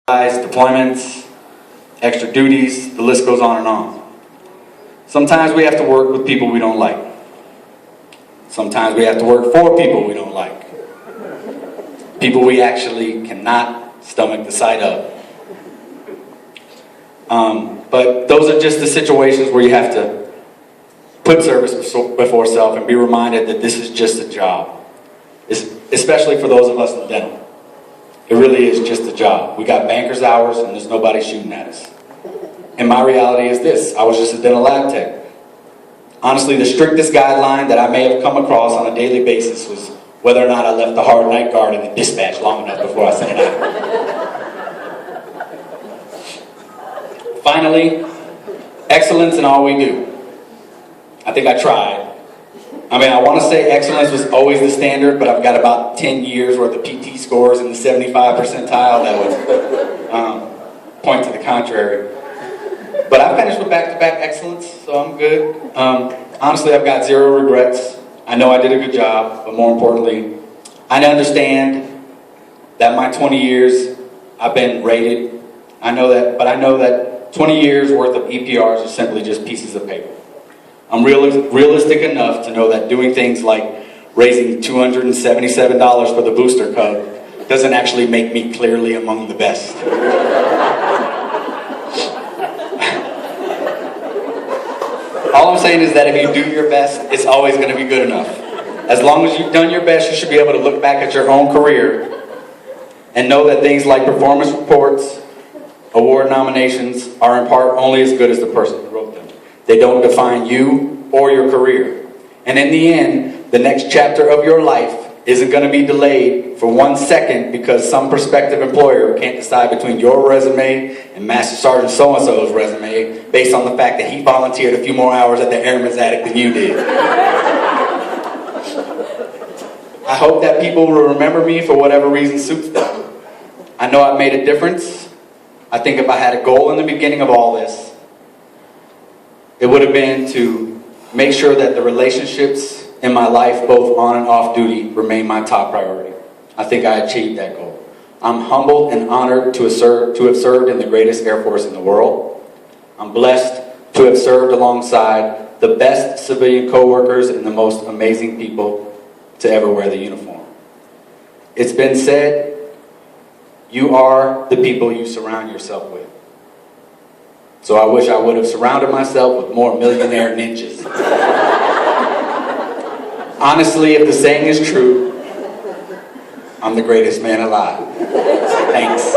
deployments, extra duties, the list goes on and on. Sometimes we have to work with people we don't like. Sometimes we have to work for people we don't like. People we actually cannot stomach the sight of. But those are just the situations where you have to put service before self and be reminded that this is just a job. Especially for those of us in dental. It really is just a job. We got banker's hours and there's nobody shooting at us. And my reality is this: I was just a dental lab tech. Honestly, the strictest guideline that I may have come across on a daily basis was whether or not I left the hard night guard in the dispatch long enough before I sent it out. Finally, excellence in all we do. I think I tried. I want to say excellence was always the standard, but I've got about 10 years worth of PT scores in the 75 percentile that would point to the contrary. But I finished with back-to-back excellence, so I'm good. Honestly, I've got zero regrets. I know I did a good job, but more importantly, I understand that my 20 years I've been rated. I know that 20 years worth of EPRs are simply just pieces of paper. I'm realistic enough to know that doing things like raising $277 for the booster cub doesn't actually make me clearly among the best. All I'm saying is that if you do your best, it's always going to be good enough. As long as you've done your best, you should be able to look back at your own career and know that things like performance reports, award nominations are in part only as good as the person who wrote them. They don't define you or your career. And in the end, the next chapter of your life isn't going to be delayed for 1 second because some prospective employer can't decide between your resume and Master Sergeant so-and-so's resume based on the fact that he volunteered a few more hours at the Airman's Attic than you did. I hope that people will remember me for whatever reason suits them. I know I've made a difference. I think if I had a goal in the beginning of all this, it would have been to make sure that the relationships in my life, both on and off duty, remain my top priority. I think I achieved that goal. I'm humbled and honored to have served in the greatest Air Force in the world. I'm blessed to have served alongside the best civilian co-workers and the most amazing people to ever wear the uniform. It's been said, you are the people you surround yourself with. So I wish I would have surrounded myself with more millionaire ninjas. Honestly, if the saying is true, I'm the greatest man alive. Thanks.